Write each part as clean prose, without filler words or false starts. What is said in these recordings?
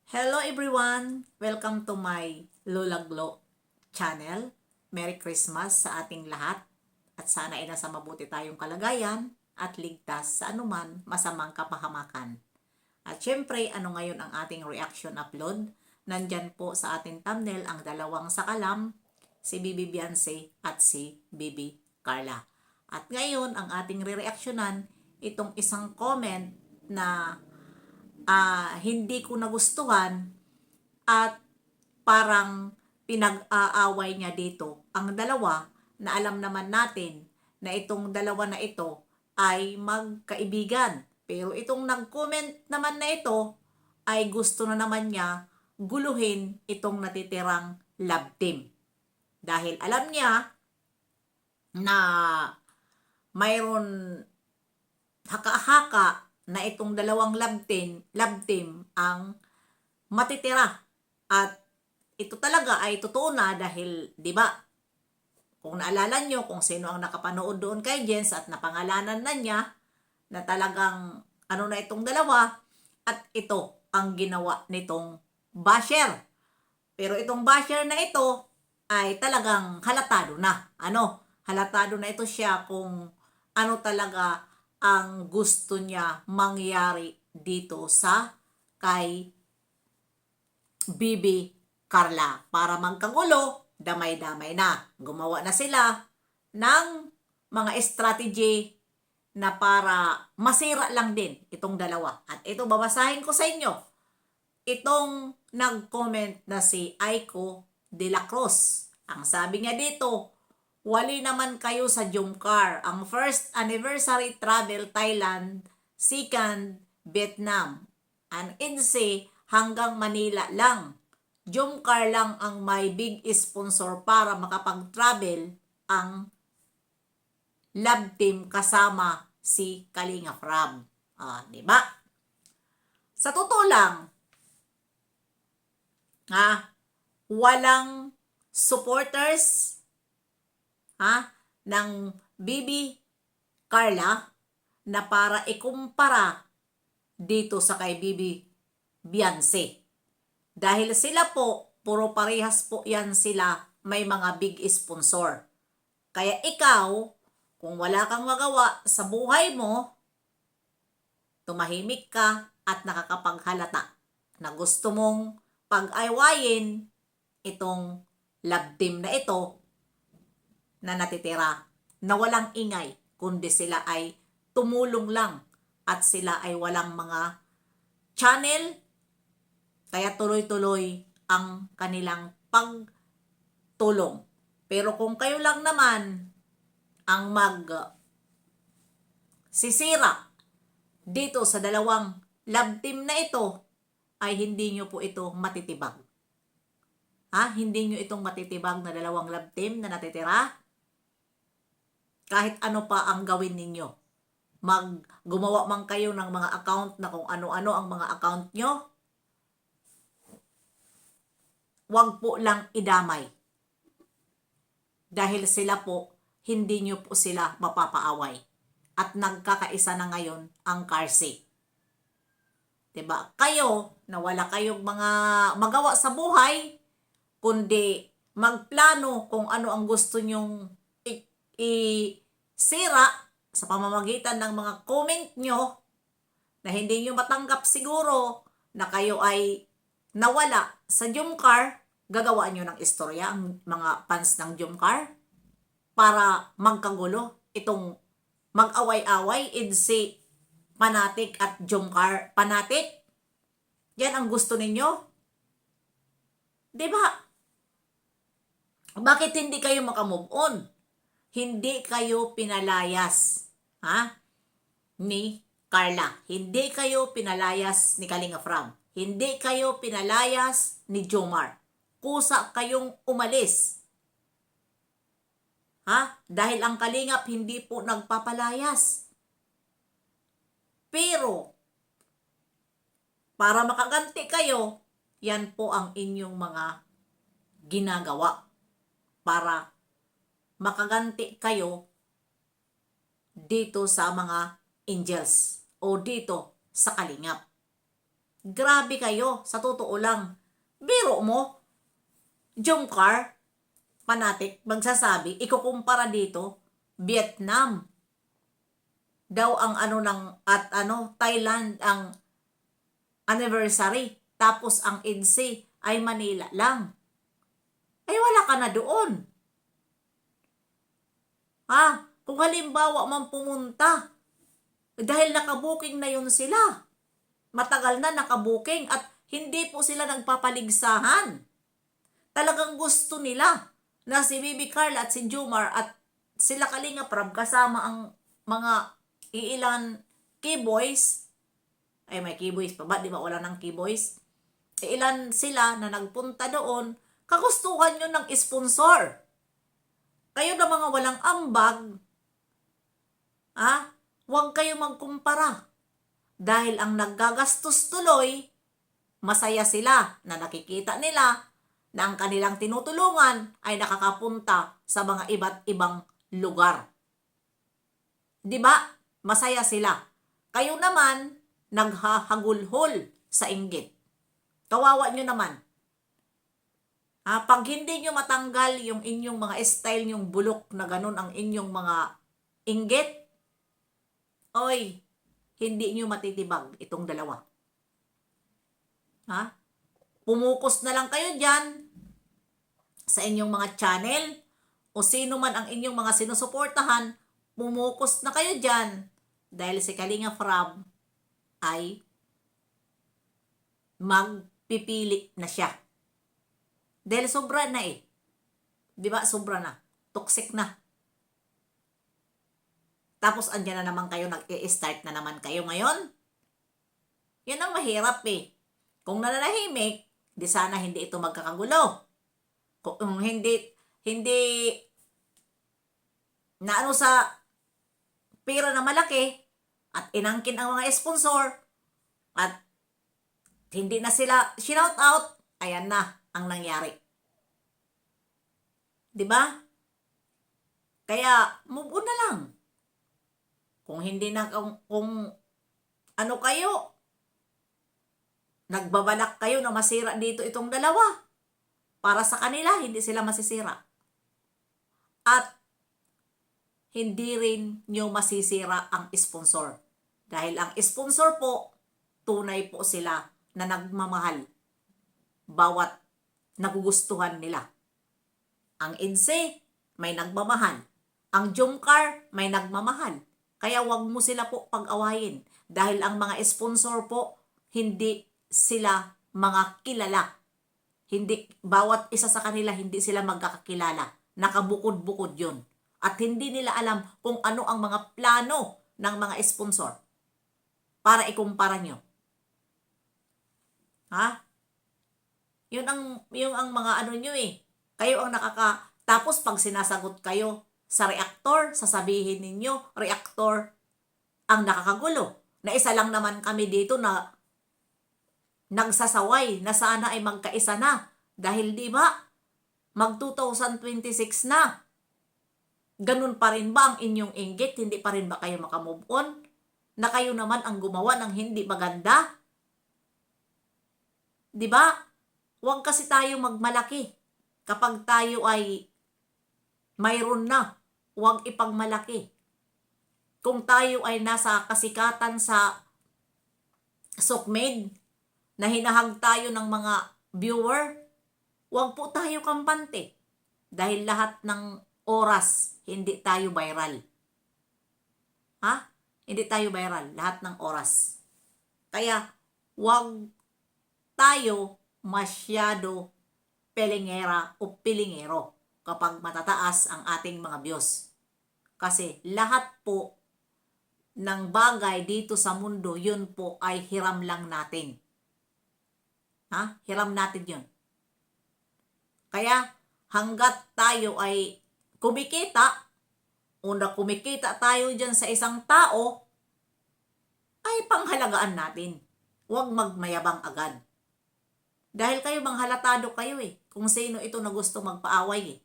Hello everyone! Welcome to my Lola Glo channel. Merry Christmas sa ating lahat at sana ay nasa mabuti tayong kalagayan at ligtas sa anuman masamang kapahamakan. At syempre, ano ngayon ang ating reaction upload? Nandyan po sa ating thumbnail ang dalawang sakalam, si Bibi Beyonce at si Bibi Carla. At ngayon, ang ating re-reactionan, itong isang comment na hindi ko nagustuhan at parang pinag-aaway niya dito ang dalawa na alam naman natin na itong dalawa na ito ay magkaibigan. Pero itong nag-comment naman na ito ay gusto na naman niya guluhin itong natitirang love team. Dahil alam niya na mayroon haka-haka na itong dalawang love team ang matitira. At ito talaga ay totoo na dahil, di ba, kung naalala nyo kung sino ang nakapanood doon kay Jens at napangalanan na niya na talagang ano na itong dalawa at ito ang ginawa nitong basher. Pero itong basher na ito ay talagang halatado na. Halatado na ito siya kung ano talaga ang gusto niya mangyari dito sa kay Bibi Carla. Para magkagulo, damay-damay na. Gumawa na sila ng mga strategy na para masira lang din itong dalawa. At ito, babasahin ko sa inyo. Itong nag-comment na si Aiko de la Cruz. Ang sabi niya dito, wali naman kayo sa Jumcar. Ang first anniversary travel Thailand, second Vietnam. Ang INSEE hanggang Manila lang. Jumcar lang ang may big sponsor para makapag-travel ang love team kasama si Kalinga Prab. Diba? Sa totoo lang, walang supporters ng Bibi Carla na para ikumpara dito sa kay Bibi Beyonce. Dahil sila po, puro parehas po yan sila, may mga big sponsor. Kaya ikaw, kung wala kang magawa sa buhay mo, tumahimik ka at nakakapaghalata na gusto mong pag-ayawayin itong love team na ito na natitira na walang ingay, kundi sila ay tumulong lang at sila ay walang mga channel, kaya tuloy-tuloy ang kanilang pagtulong. Pero kung kayo lang naman ang sisira dito sa dalawang love team na ito, ay hindi nyo po ito matitibag. Hindi nyo itong matitibag na dalawang love team na natitira? Kahit ano pa ang gawin ninyo. Gumawa man kayo ng mga account na kung ano-ano ang mga account nyo, wag po lang idamay. Dahil sila po, hindi nyo po sila mapapaaway. At nagkakaisa na ngayon ang Karsi. Diba? Kayo, na wala kayong mga magawa sa buhay, kundi magplano kung ano ang gusto nyong isira sa pamamagitan ng mga comment nyo na hindi nyo matanggap siguro na kayo ay nawala sa Jumcar, gagawa nyo ng istorya ang mga fans ng Jumcar para magkagulo itong mag-away-away, INSEE fanatic at Jumcar fanatic. Yan ang gusto ninyo? Diba? Bakit hindi kayo makamove on? Hindi kayo pinalayas ni Carla. Hindi kayo pinalayas ni Kalinga Prab. Hindi kayo pinalayas ni Jomar. Kusa kayong umalis. Dahil ang Kalingap hindi po nagpapalayas. Pero, para makaganti kayo, yan po ang inyong mga ginagawa. Para makaganti kayo dito sa mga angels o dito sa Kalingap. Grabe kayo, sa totoo lang. Biro mo, Jungkar, fanatic, magsasabi, ikukumpara dito, Vietnam daw ang ano ng, at ano, Thailand ang anniversary. Tapos ang EDSA ay Manila lang. Ay wala ka na doon. Ha? Kung halimbawa man pumunta, dahil nakabuking na yun sila. Matagal na nakabuking at hindi po sila nagpapaligsahan. Talagang gusto nila na si Bibi Carla at si Jomar at sila Kalinga Prab kasama ang mga iilan keyboys. Ay may keyboys pa ba? Di ba wala ng keyboys? Ilan sila na nagpunta doon, kagustuhan nyo ng sponsor. Kayo na mga walang ambag, huwag kayo magkumpara. Dahil ang naggagastos tuloy, masaya sila na nakikita nila na ang kanilang tinutulungan ay nakakapunta sa mga iba't ibang lugar. Di ba? Masaya sila. Kayo naman, naghahagulhol sa inggit. Kawawa nyo naman. Pag hindi nyo matanggal yung inyong mga style, yung bulok na ganun ang inyong mga inggit, oy, hindi nyo matitibag itong dalawa. Pumukos na lang kayo dyan sa inyong mga channel o sino man ang inyong mga sinusuportahan, pumukos na kayo dyan dahil si Kalinga Prab ay magpipili na siya. Dahil sobra na eh. Di ba? Sobra na. Toxic na. Tapos andyan na naman kayo, nag-i-start na naman kayo ngayon. Yan ang mahirap eh. Kung nananahimik, di sana hindi ito magkakagulo. Kung hindi na ano sa pera na malaki at inangkin ang mga sponsor at hindi na sila shout out, ayan na ang nangyari. 'Di ba? Kaya move on na lang. Kung hindi na kung ano kayo, nagbabalak kayo na masira dito itong dalawa. Para sa kanila, hindi sila masisira. At hindi rin nyo masisira ang sponsor. Dahil ang sponsor po, tunay po sila na nagmamahal. Bawat nagugustuhan nila. Ang EDSA, may nagmamahal. Ang Jomcar, may nagmamahal. Kaya wag mo sila po pag-awayin. Dahil ang mga sponsor po, hindi sila mga kilala. Hindi, bawat isa sa kanila, hindi sila magkakakilala. Nakabukod-bukod yun. At hindi nila alam kung ano ang mga plano ng mga sponsor para ikumpara nyo. Yun ang mga ano nyo eh. Kayo ang tapos pag sinasagot kayo sa reactor, sasabihin ninyo, reactor ang nakakagulo. Na isa lang naman kami dito na nagsasaway na sana ay magkaisa na. Dahil di ba, mag 2026 na. Ganun pa rin ba ang inyong inggit? Hindi pa rin ba kayo makamove on? Na kayo naman ang gumawa ng hindi maganda? Di ba? Huwag kasi tayo magmalaki. Kapag tayo ay mayroon na, huwag ipagmalaki. Kung tayo ay nasa kasikatan sa Sokmed, na hinahag tayo ng mga viewer, huwag po tayo kampante. Dahil lahat ng oras, hindi tayo viral. Hindi tayo viral, lahat ng oras. Kaya, huwag tayo masyado pelingera o pilingero kapag matataas ang ating mga views. Kasi lahat po ng bagay dito sa mundo, yun po ay hiram lang natin. Hiram natin yun. Kaya hanggat tayo ay kumikita, kumikita tayo dyan sa isang tao, ay panghalagaan natin. Huwag magmayabang agad. Dahil kayo manghalatado kayo eh, kung sino ito na gusto magpaaway eh.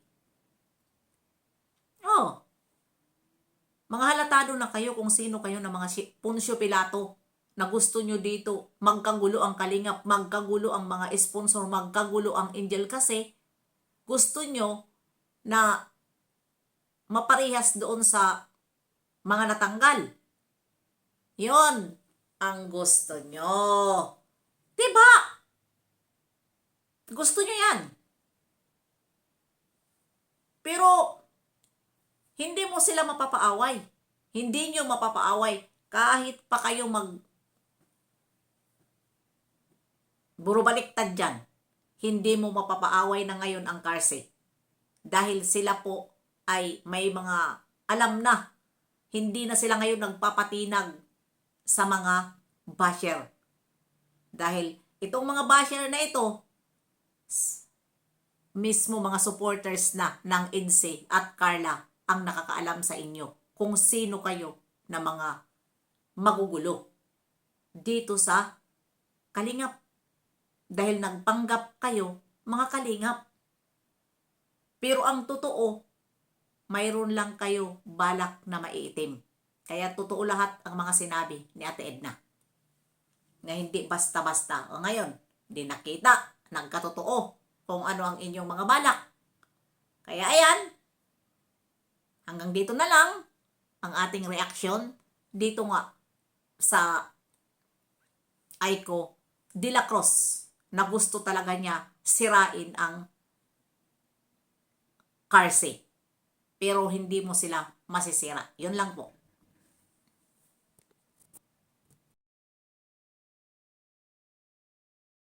Mga halatado na kayo kung sino kayo ng mga Punsyo Pilato na gusto nyo dito magkagulo ang Kalingap, magkagulo ang mga sponsor, magkagulo ang Angel kasi gusto nyo na maparehas doon sa mga natanggal. Yon ang gusto nyo. Diba? Gusto nyo yan. Pero hindi mo sila mapapaaway. Hindi nyo mapapaaway kahit pa kayo burubaliktad dyan. Hindi mo mapapaaway na ngayon ang Karse. Dahil sila po ay may mga alam na. Hindi na sila ngayon nagpapatinag sa mga basher. Dahil itong mga basher na ito, mismo mga supporters na ng Inse at Carla ang nakakaalam sa inyo kung sino kayo na mga magugulo dito sa Kalingap. Dahil nagpanggap kayo, mga Kalingap. Pero ang totoo, mayroon lang kayo balak na maiitim. Kaya totoo lahat ang mga sinabi ni Ate Edna. Na hindi basta-basta. O ngayon, hindi nakita, nagkatotoo kung ano ang inyong mga balak. Kaya ayan, hanggang dito na lang ang ating reaksyon dito nga sa Aiko de la Cruz na gusto talaga niya sirain ang Karse. Pero hindi mo sila masisira. Yun lang po.